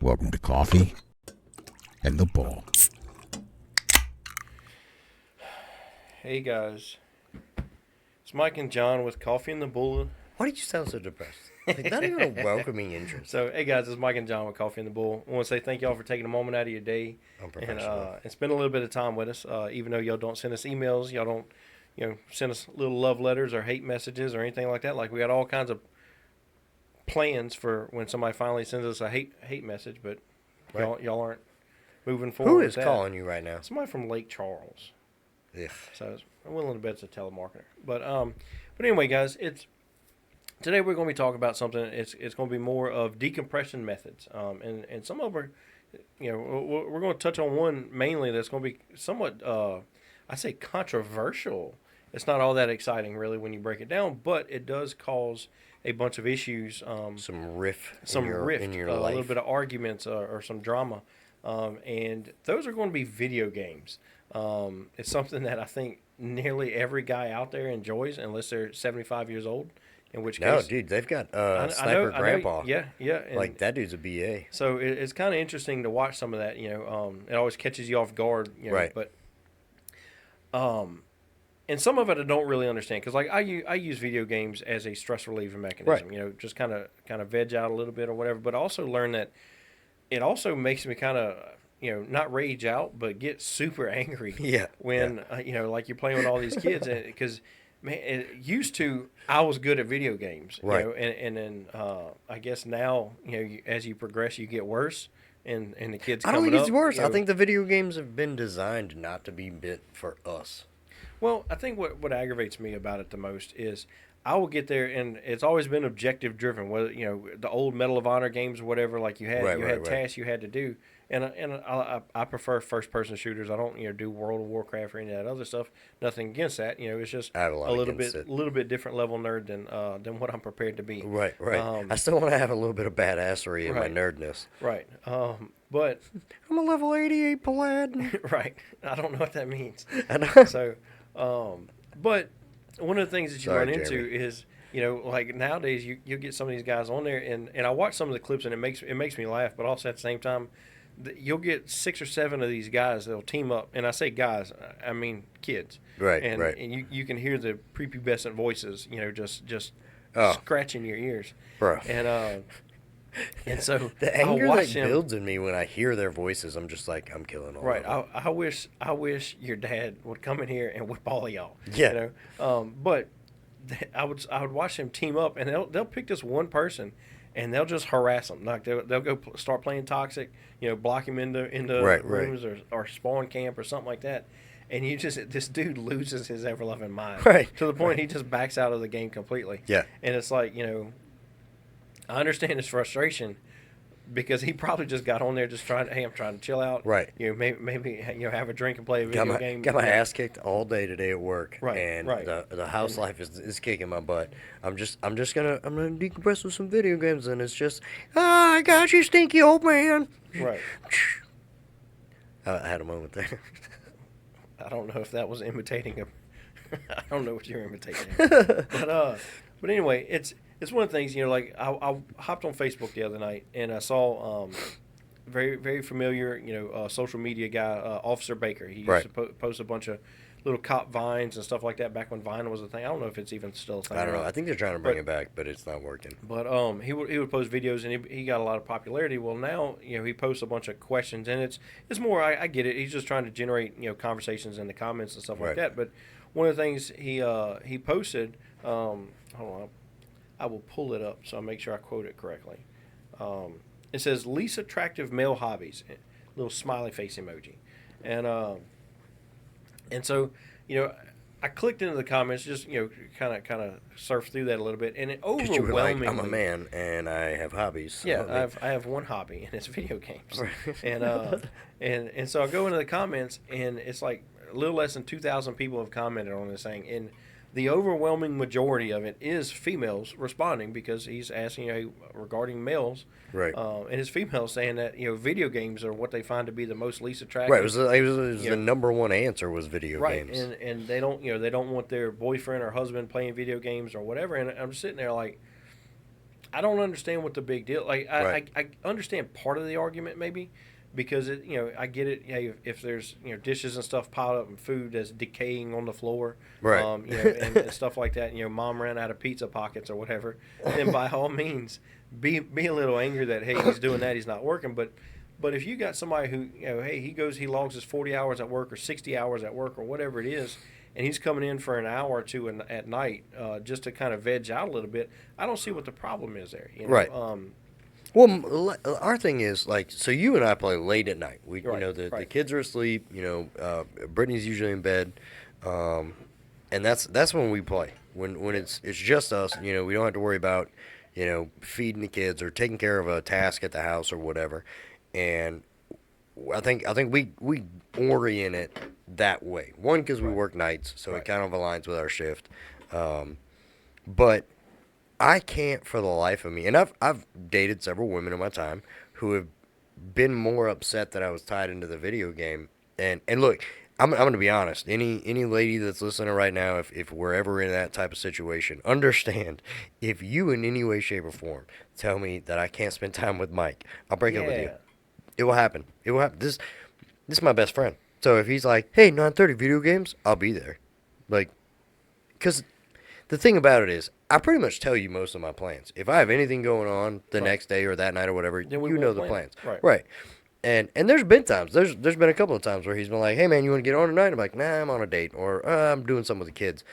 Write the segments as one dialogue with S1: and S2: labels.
S1: Welcome to Coffee and the Bull.
S2: Hey guys, it's Mike and John with Coffee and the Bull.
S3: Why did you sound so depressed? Like, not even a welcoming intro.
S2: So, hey guys, it's Mike and John with Coffee and the Bull. I want to say thank y'all for taking a moment out of your day and spend a little bit of time with us. Even though y'all don't send us emails, y'all don't, send us little love letters or hate messages or anything like that. Like, we got all kinds of plans for when somebody finally sends us a hate message, but
S3: Right.
S2: y'all aren't moving forward.
S3: Who
S2: with
S3: is
S2: that.
S3: calling you right now?
S2: Somebody from Lake Charles.
S3: Ugh.
S2: So I'm willing to bet it's a telemarketer. But anyway, guys, today we're going to be talking about something. It's going to be more of decompression methods. And some of them are, we're going to touch on one mainly that's going to be somewhat, I say controversial. It's not all that exciting really when you break it down, but it does cause a bunch of issues.
S3: Some riff
S2: In your
S3: life.
S2: a little bit of arguments or some drama. And those are going to be video games. It's something that I think nearly every guy out there enjoys, unless they're 75 years old. In which
S3: No,
S2: case,
S3: dude, they've got Sniper
S2: I know,
S3: Grandpa.
S2: yeah. And
S3: Like, that dude's a BA.
S2: so it's kind of interesting to watch some of that. It always catches you off guard.
S3: Right.
S2: But and some of it I don't really understand because like I use video games as a stress relieving mechanism.
S3: Right.
S2: Just kind of veg out a little bit or whatever. But I also learn that it also makes me kind of not rage out, but get super angry.
S3: Yeah.
S2: When like you're playing with all these kids, because man, it used to I was good at video games,
S3: Right.
S2: and then I guess now as you progress, you get worse, and the kids.
S3: I don't
S2: coming
S3: think it's
S2: up,
S3: worse. I think the video games have been designed not to be meant for us.
S2: Well, I think what aggravates me about it the most is I will get there, and it's always been objective driven. Whether the old Medal of Honor games or whatever, like you had tasks you had to do, and I prefer first person shooters. I don't do World of Warcraft or any of that other stuff. Nothing against that. It's just
S3: I have a lot
S2: little
S3: against
S2: bit
S3: it.
S2: little bit different level nerd than what I'm prepared to be.
S3: Right. I still want to have a little bit of badassery in
S2: Right.
S3: my nerdness.
S2: Right. But
S3: I'm a level 88 paladin.
S2: right. I don't know what that means.
S3: I know.
S2: So, but one of the things that you
S3: Sorry,
S2: run into
S3: Jeremy.
S2: is, like nowadays you get some of these guys on there, and I watch some of the clips, and it makes me laugh, but also at the same time, you'll get 6 or 7 of these guys that'll team up, and I say guys, I mean kids,
S3: Right,
S2: and
S3: right.
S2: and you can hear the prepubescent voices, just
S3: Oh.
S2: scratching your ears,
S3: Bro.
S2: and so
S3: The
S2: I'll
S3: anger
S2: watch
S3: that
S2: them.
S3: builds in me when I hear their voices, I'm just like, I'm killing all
S2: Right.
S3: of them.
S2: I wish your dad would come in here and whip all of y'all.
S3: Yeah.
S2: But I would watch them team up, and they'll pick this one person, and they'll just harass them. Like they'll go start playing toxic, block him into
S3: Right.
S2: rooms or spawn camp or something like that. And this dude loses his ever loving mind.
S3: Right.
S2: To the point he just backs out of the game completely.
S3: Yeah.
S2: And it's like, I understand his frustration because he probably just got on there just trying to, hey, I'm trying to chill out.
S3: Right.
S2: Maybe have a drink and play a video game.
S3: Got my ass kicked all day today at work.
S2: Right,
S3: And
S2: right.
S3: the house life is kicking my butt. I'm gonna decompress with some video games, and it's just, I got you, stinky old man.
S2: Right.
S3: I had a moment there.
S2: I don't know if that was imitating I don't know what you're imitating. But anyway, it's one of the things, like I hopped on Facebook the other night and I saw very, very familiar, social media guy, Officer Baker. He used
S3: Right.
S2: to post a bunch of little cop vines and stuff like that back when Vine was a thing. I don't know if it's even still a thing.
S3: I don't
S2: or
S3: know.
S2: not.
S3: I think they're trying to bring it back, but it's not working.
S2: But he would post videos, and he got a lot of popularity. Well, now he posts a bunch of questions, and it's more. I get it. He's just trying to generate conversations in the comments and stuff like
S3: Right.
S2: that. But one of the things he posted, hold on, I will pull it up so I make sure I quote it correctly. It says least attractive male hobbies, little smiley face emoji, and so I clicked into the comments, just kind of surf through that a little bit, and it
S3: Because you were like,
S2: overwhelmingly.
S3: I'm a man, and I have hobbies. So
S2: Yeah, I have one hobby, and it's video games. And so I go into the comments, and it's like a little less than 2,000 people have commented on this thing, and the overwhelming majority of it is females responding because he's asking regarding males.
S3: Right.
S2: And his females saying that video games are what they find to be the most least attractive.
S3: Right. It was
S2: Yeah.
S3: the number one answer was video
S2: Right,
S3: games.
S2: and they don't want their boyfriend or husband playing video games or whatever. And I'm sitting there like, I don't understand what the big deal. Like
S3: Right.
S2: I understand part of the argument maybe, because I get it. Hey, if there's dishes and stuff piled up and food that's decaying on the floor,
S3: Right.
S2: and stuff like that. Mom ran out of pizza pockets or whatever. Then by all means, be a little angry that hey he's doing that, he's not working. But if you got somebody who hey he logs his 40 hours at work or 60 hours at work or whatever it is, and he's coming in for an hour or two at night just to kind of veg out a little bit, I don't see what the problem is there.
S3: Right. Well, our thing is like, so you and I play late at night.
S2: Right,
S3: the
S2: right.
S3: kids are asleep. Brittany's usually in bed, and that's when we play. When it's just us. We don't have to worry about feeding the kids or taking care of a task at the house or whatever. And I think we orient it that way. One, because we work nights, so it kind of aligns with our shift. But I can't for the life of me, and I've dated several women in my time who have been more upset that I was tied into the video game. And look, I'm going to be honest. Any lady that's listening right now, if we're ever in that type of situation, understand, if you in any way, shape, or form tell me that I can't spend time with Mike, I'll break up with you. It will happen. It will happen. This is my best friend. So if he's like, hey, 9:30 video games, I'll be there. Like, because the thing about it is, I pretty much tell you most of my plans. If I have anything going on the next day or that night or whatever,
S2: Then we
S3: you know
S2: won't
S3: the
S2: plan it.
S3: plans.
S2: Right.
S3: And there's been times, there's been a couple of times where he's been like, hey man, you want to get on tonight? I'm like, nah, I'm on a date, or I'm doing something with the kids.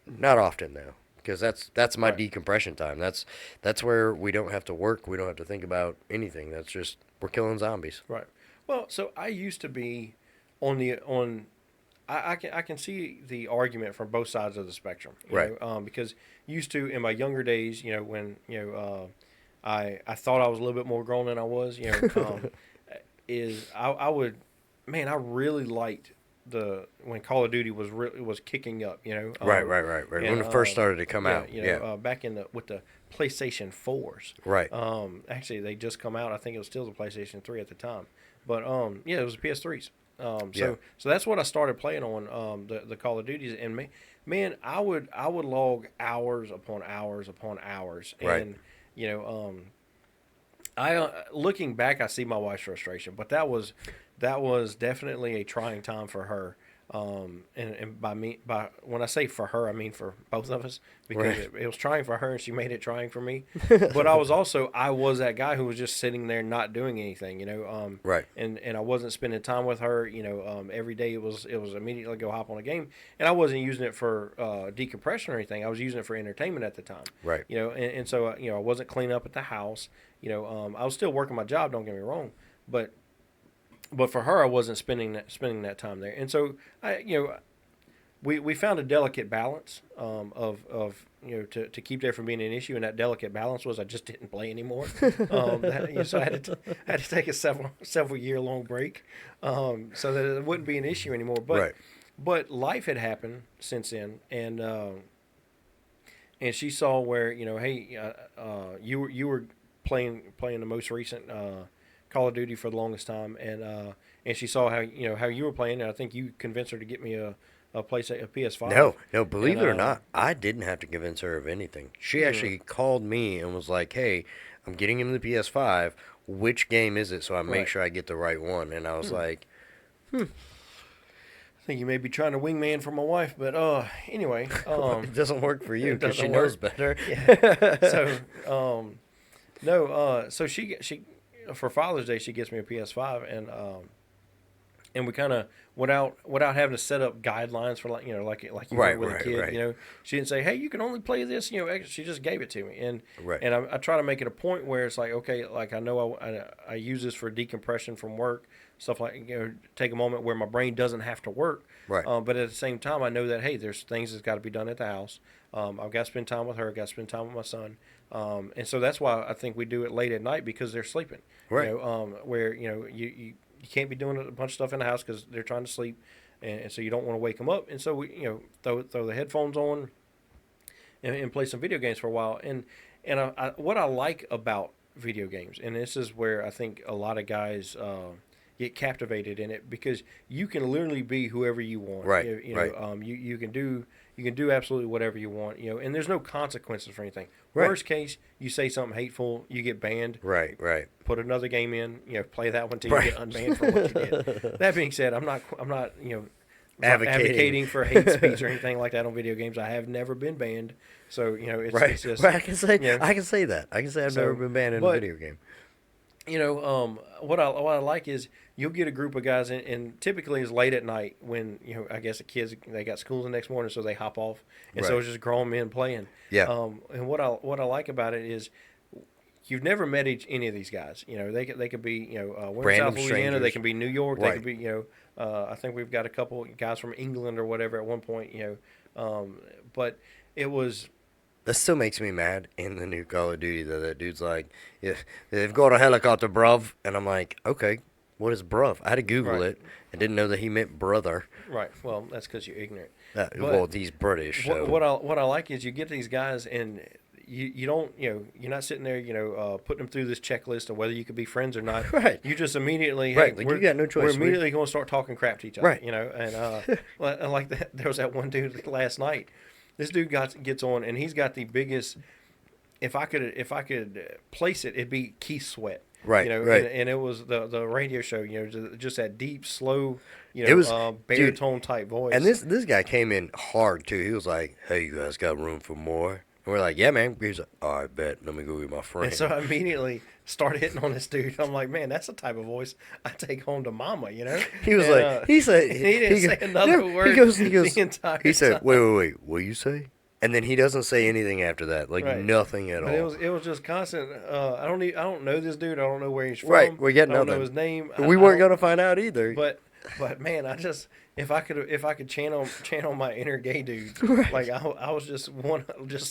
S3: Not often though, because that's my decompression time. That's where we don't have to work, we don't have to think about anything. That's just, we're killing zombies.
S2: Right. Well, so I used to be on. I can see the argument from both sides of the spectrum. Because used to in my younger days, when I thought I was a little bit more grown than I was. I would, man, I really liked when Call of Duty was kicking up.
S3: Right. When it first started to come out.
S2: Back with the PlayStation 4s.
S3: Right.
S2: Actually, they just come out. I think it was still the PlayStation 3 at the time. But it was the PS3s. So that's what I started playing on the Call of Duties, and man, I would log hours upon hours upon hours, and I looking back, I see my wife's frustration, but that was definitely a trying time for her. And by when I say for her, I mean for both of us, because it was trying for her and she made it trying for me. But I was that guy who was just sitting there not doing anything, And I wasn't spending time with her, every day it was immediately go hop on a game, and I wasn't using it for decompression or anything. I was using it for entertainment at the time,
S3: Right.
S2: And so I wasn't cleaning up at the house, I was still working my job. Don't get me wrong, but for her, I wasn't spending that time there, and so we found a delicate balance to keep there from being an issue, and that delicate balance was I just didn't play anymore. So I had to take a several year long break, so that it wouldn't be an issue anymore. But life had happened since then, and she saw where hey, you were playing the most recent Call of Duty for the longest time, and she saw how you were playing, and I think you convinced her to get me a PS5.
S3: No, believe it or not, I didn't have to convince her of anything. She actually called me and was like, "Hey, I'm getting him the PS5. Which game is it? So I make sure I get the right one." And I was like,
S2: I think you may be trying to wingman for my wife, but anyway,
S3: it doesn't work for you because she
S2: doesn't
S3: knows
S2: work.
S3: better.
S2: So no, so she for Father's Day she gets me a PS5, and we kind of without having to set up guidelines for like you
S3: Right,
S2: would with a kid.
S3: right.
S2: She didn't say, hey, you can only play this. She just gave it to me, and
S3: Right.
S2: and I try to make it a point where it's like, okay, like I know I use this for decompression from work, stuff like take a moment where my brain doesn't have to work.
S3: Right.
S2: But at the same time, I know that hey, there's things that's got to be done at the house. I've got to spend time with her. I've got to spend time with my son. And so that's why I think we do it late at night because they're sleeping.
S3: Right.
S2: Where you can't be doing a bunch of stuff in the house because they're trying to sleep, and so you don't want to wake them up. And so we throw the headphones on and play some video games for a while. And what I like about video games, and this is where I think a lot of guys get captivated in it, because you can literally be whoever you want.
S3: Right,
S2: You can do You can do absolutely whatever you want, and there's no consequences for anything.
S3: Right.
S2: Worst case, you say something hateful, you get banned.
S3: Right.
S2: Put another game in, play that one till
S3: Right.
S2: you get unbanned for what you did. That being said, I'm not,
S3: Advocating
S2: for hate speech or anything like that on video games. I have never been banned, so it's just
S3: right. I can say that. I can say I've never been banned in a video game.
S2: What I like is you'll get a group of guys, and typically it's late at night when I guess the kids they got school the next morning, so they hop off, and so it's just grown men playing.
S3: Yeah.
S2: And what I like about it is you've never met any of these guys. They could be we're in South Louisiana,
S3: strangers.
S2: they can be New York,
S3: Right.
S2: they could be I think we've got a couple guys from England or whatever at one point. But it was.
S3: That still makes me mad in the new Call of Duty, though. That dude's like, yeah, they've got a helicopter, bruv. And I'm like, okay, what is bruv? I had to Google it and didn't know that he meant brother.
S2: Right. Well, that's because you're ignorant.
S3: Well, he's British. So.
S2: What I like is you get these guys and you don't, you're not sitting there, putting them through this checklist of whether you could be friends or not.
S3: Right.
S2: You just immediately,
S3: right.
S2: Hey,
S3: Like you got no choice.
S2: We're immediately going to start talking crap to each other.
S3: Right.
S2: And like that, there was that one dude last night. This dude gets on, and he's got the biggest. If I could place it, it'd be Keith Sweat.
S3: Right. Right.
S2: And it was the radio show. Just that deep, slow,
S3: it was
S2: baritone type voice.
S3: And this guy came in hard too. He was like, "Hey, you guys got room for more?" And we're like, "Yeah, man." He's like, "All right, bet. Let me go get my friend."
S2: And so I immediately started hitting on this dude. I'm like, man, that's the type of voice I take home to mama,
S3: He was like, he said,
S2: he didn't say another word.
S3: He goes,
S2: the entire
S3: he said,
S2: time.
S3: wait, what you say? And then he doesn't say anything after that, like nothing at all.
S2: It was just constant. I don't know this dude. I don't know where he's from.
S3: Right, we get
S2: I don't
S3: nothing.
S2: know his name.
S3: We weren't gonna find out either.
S2: But man, if I could channel my inner gay dude, like I was just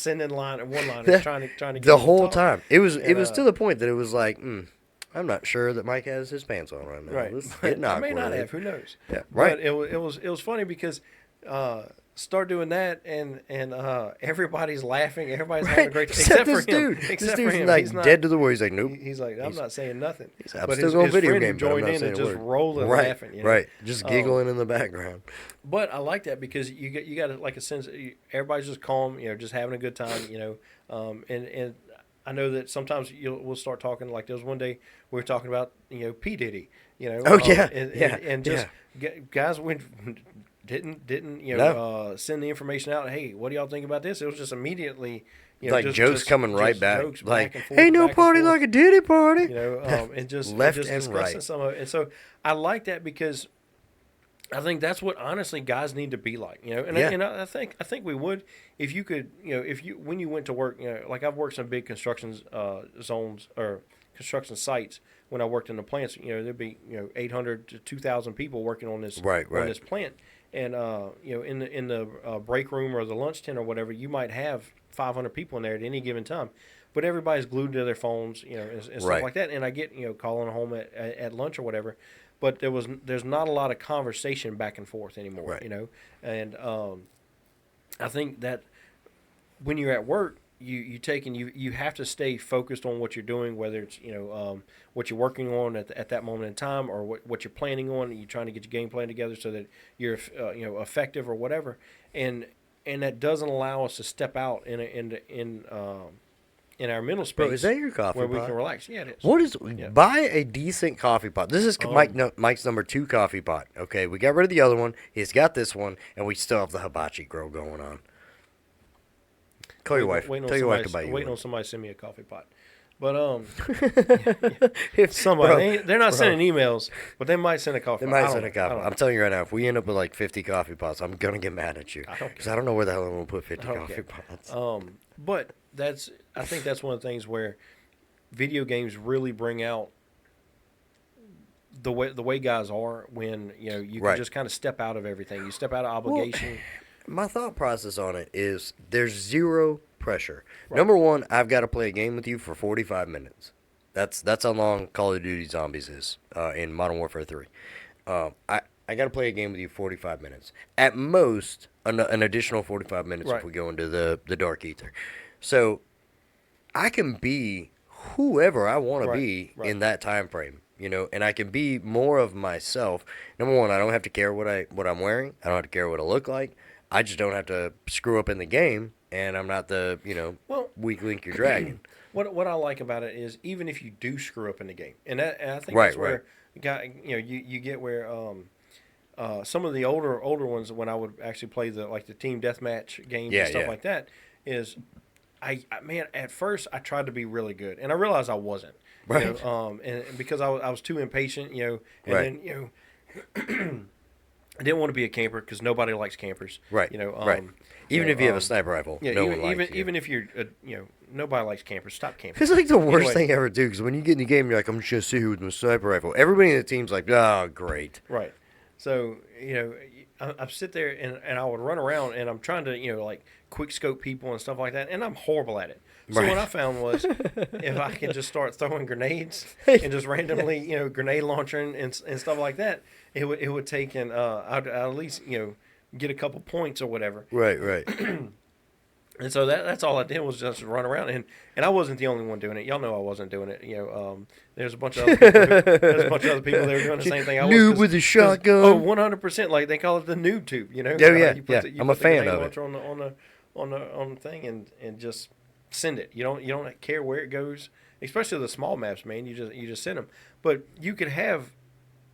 S2: sending one-liners trying to get
S3: the
S2: him
S3: whole
S2: to talk.
S3: time. It was to the point that it was like, I'm not sure that Mike has his pants on right now.
S2: Right,
S3: Let's
S2: but
S3: get
S2: I may not have. Who knows?
S3: Yeah, right.
S2: But it was funny because. Start doing that and everybody's laughing, everybody's having a great time
S3: except
S2: for
S3: this
S2: him.
S3: dude.
S2: Except
S3: This
S2: for
S3: dude's
S2: him.
S3: like
S2: He's not,
S3: dead to the world. He's like, nope.
S2: He's like, I'm not saying nothing.
S3: I'm
S2: but
S3: still going video
S2: friend
S3: game, but I'm
S2: joined
S3: not
S2: in
S3: saying
S2: and
S3: a
S2: just
S3: word.
S2: rolling laughing.
S3: Right, just giggling in the background.
S2: But I like that because you got like a sense everybody's just calm, just having a good time, and I know that sometimes we'll start talking like there was one day we were talking about P Diddy, and just guys went. Didn't send the information out. Hey, what do y'all think about this? It was just immediately,
S3: like jokes coming right back.
S2: Jokes
S3: like,
S2: back and forth,
S3: ain't no party like a Diddy party.
S2: And just
S3: left
S2: just
S3: and
S2: discussing
S3: right.
S2: some of it. And so I like that because I think that's what honestly guys need to be like. And I think we would if you could. When you went to work, like I've worked some big construction zones or construction sites. When I worked in the plants, there'd be 800 to 2,000 people working on this on this plant. And in the break room or the lunch tent or whatever, you might have 500 people in there at any given time, but everybody's glued to their phones, and stuff like that. And I get calling home at lunch or whatever, but there's not a lot of conversation back and forth anymore, And I think that when you're at work, you have to stay focused on what you're doing, whether it's what you're working on at that moment in time or what you're planning on. You're trying to get your game plan together so that you're effective or whatever, and that doesn't allow us to step out in our mental space.
S3: Bro, is that your coffee
S2: where
S3: pot?
S2: we can relax? Yeah, it is.
S3: Buy a decent coffee pot. This is Mike's number 2 coffee pot. Okay, we got rid of the other one. He's got this one, and we still have the hibachi grill going on. Call your wife. Tell your wife to buy you
S2: Waiting
S3: one.
S2: on somebody to send me a coffee pot. But
S3: If
S2: somebody, they're not sending emails, but they might send a coffee.
S3: They might send a coffee. I'm telling you right now, if we end up with like 50 coffee pots, I'm gonna get mad at you because I don't know where the hell I'm gonna put 50 coffee pots.
S2: But I think that's one of the things where video games really bring out the way guys are when you can just kind of step out of everything. You step out of obligation.
S3: My thought process on it is there's zero pressure. Right. Number one, I've got to play a game with you for 45 minutes. That's how long Call of Duty Zombies is in Modern Warfare 3. I got to play a game with you 45 minutes. At most, an additional 45 minutes if we go into the Dark Ether. So I can be whoever I want to be in that time frame. And I can be more of myself. Number one, I don't have to care what I'm wearing. I don't have to care what I look like. I just don't have to screw up in the game, and I'm not the
S2: Well,
S3: weak link you're dragging.
S2: what I like about it is even if you do screw up in the game, and I think
S3: Right,
S2: that's
S3: right.
S2: where you get where some of the older ones when I would actually play the team deathmatch games
S3: Yeah,
S2: and stuff
S3: yeah.
S2: like that is man, at first I tried to be really good and I realized I wasn't.
S3: Right.
S2: And because I was too impatient, and
S3: Right.
S2: then I didn't want to be a camper because nobody likes campers.
S3: Right.
S2: You know,
S3: Right. Even
S2: you
S3: if
S2: know,
S3: you have a sniper rifle,
S2: yeah,
S3: no
S2: even
S3: one likes you.
S2: even if you're nobody likes campers. Stop camping.
S3: It's like the worst
S2: Anyway.
S3: thing ever, too, because when you get in the game, you're like, I'm just going to sit here with my sniper rifle. Everybody in the team's like, oh, great.
S2: Right. So, I sit there and I would run around and I'm trying to, quick scope people and stuff like that. And I'm horrible at it. So
S3: Right.
S2: what I found was if I could just start throwing grenades and just randomly, grenade launching and stuff like that, it would take I'd at least, get a couple points or whatever.
S3: Right, right.
S2: And so that's all I did was just run around, and I wasn't the only one doing it. Y'all know I wasn't doing it. There's a bunch of other people. There's a bunch of other people that were doing the same thing. I was
S3: Noob with a shotgun.
S2: Oh, 100%. Like they call it the noob tube.
S3: Oh, yeah, yeah. I'm a
S2: the
S3: fan
S2: grenade
S3: of it.
S2: launcher on the thing and just send it. You don't care where it goes, especially the small maps, man. You just send them. But you could have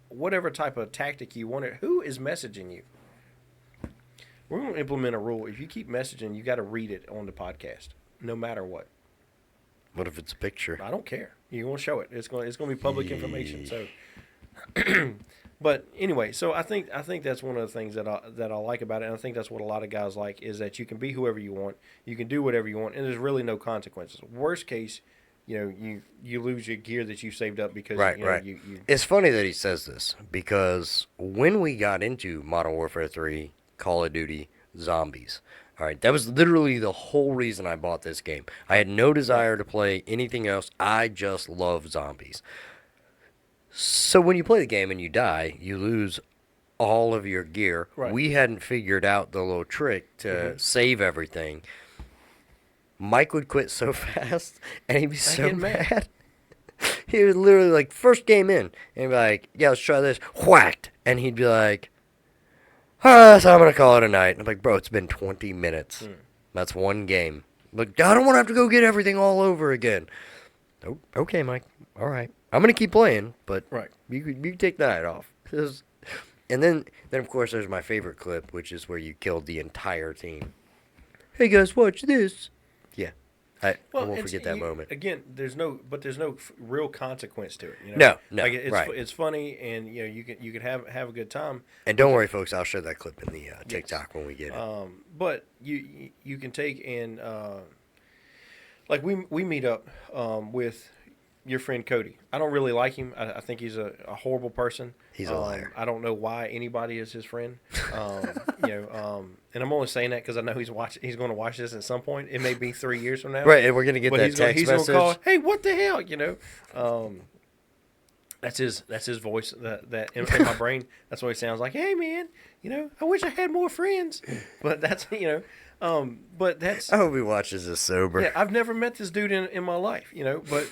S2: whatever type of tactic you wanted. Who is messaging you? We're going to implement a rule. If you keep messaging, you got to read it on the podcast, no matter what.
S3: What if it's a picture?
S2: I don't care. You're going to show it. It's going to be public information. So, but anyway, so I think that's one of the things that I like about it, and I think that's what a lot of guys like is that you can be whoever you want, you can do whatever you want, and there's really no consequences. Worst case, you lose your gear that you saved up because
S3: Right.
S2: you
S3: It's funny that he says this because when we got into Modern Warfare 3, Call of Duty, Zombies, all right, that was literally the whole reason I bought this game. I had no desire to play anything else. I just love zombies. So when you play the game and you die, you lose all of your gear.
S2: Right.
S3: We hadn't figured out the little trick to save everything. Mike would quit so fast, and he'd be so
S2: get mad.
S3: mad. He was literally like, first game in, and he'd be like, yeah, let's try this. Whacked. And he'd be like, so I'm going to call it a night. I'm like, bro, it's been 20 minutes. That's one game. Like, I don't want to have to go get everything all over again. Oh, okay, Mike. All right. I'm going to keep playing, but
S2: Right.
S3: you take the night off. And then, of course, there's my favorite clip, which is where you killed the entire team. Hey, guys, watch this. Yeah. I won't forget that moment.
S2: Again, there's no real consequence to it.
S3: No,
S2: like it's
S3: right.
S2: it's funny, and you can have a good time.
S3: And don't worry, folks, I'll show that clip in the TikTok when we get it.
S2: But you can take and like we meet up with your friend Cody. I don't really like him. I think he's a horrible person.
S3: He's a liar.
S2: I don't know why anybody is his friend. And I'm only saying that because I know he's going to watch this at some point. It may be 3 years from now.
S3: Right, and we're going to get
S2: But
S3: that
S2: he's gonna,
S3: text
S2: he's
S3: message.
S2: gonna call, hey, what the hell, That's his voice that in my brain. That's what he sounds like. Hey, man, I wish I had more friends. But that's but that's
S3: I hope he watches this sober.
S2: yeah. I've never met this dude in my life, but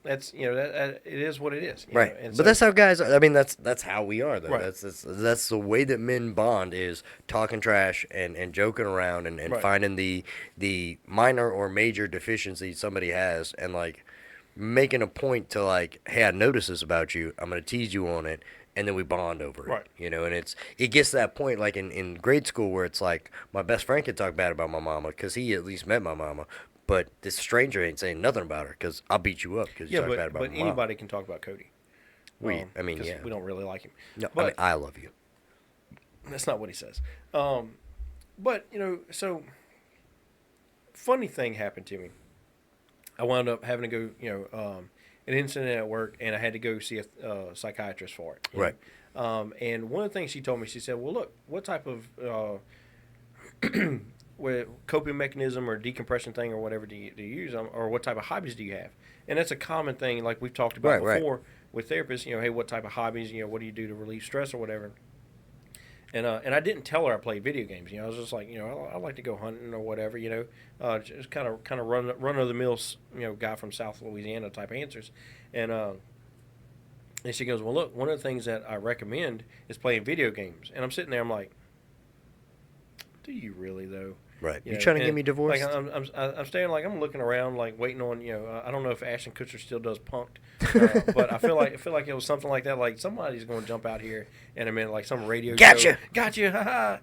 S2: that's that it is what it is,
S3: Right,
S2: And
S3: but that's how guys. I mean, that's how we are, though.
S2: Right.
S3: That's the way that men bond is talking trash and joking around and
S2: Right.
S3: finding the minor or major deficiency somebody has and like making a point to like, hey, I noticed this about you. I'm gonna tease you on it, and then we bond over it.
S2: Right.
S3: And it gets to that point like in grade school where it's like my best friend could talk bad about my mama because he at least met my mama. But this stranger ain't saying nothing about her because I'll beat you up because you talk bad about
S2: but
S3: my mom.
S2: anybody can talk about Cody.
S3: I mean,
S2: 'cause
S3: yeah.
S2: we don't really like him.
S3: No,
S2: but
S3: I mean, I love you.
S2: that's not what he says. But so funny thing happened to me. I wound up having to go, an incident at work, and I had to go see a psychiatrist for it.
S3: Right.
S2: And one of the things she told me, she said, "Well, look, what type of coping mechanism or decompression thing or whatever do you use, or what type of hobbies do you have?" And that's a common thing, like we've talked about
S3: Right,
S2: before with therapists. Hey, what type of hobbies? What do you do to relieve stress or whatever? And I didn't tell her I played video games. I was just like, I like to go hunting or whatever. Just kind of run of the mill, guy from South Louisiana type answers. And she goes, well, look, one of the things that I recommend is playing video games. And I'm sitting there, I'm like, Do you really though?
S3: Right. You
S2: know,
S3: trying to get
S2: and,
S3: me divorced?
S2: Like I'm staying like I'm looking around like waiting on I don't know if Ashton Kutcher still does Punked, but I feel like it was something like that. Like somebody's going to jump out here in a minute, like some radio
S3: Gotcha.
S2: show. Gotcha. Haha.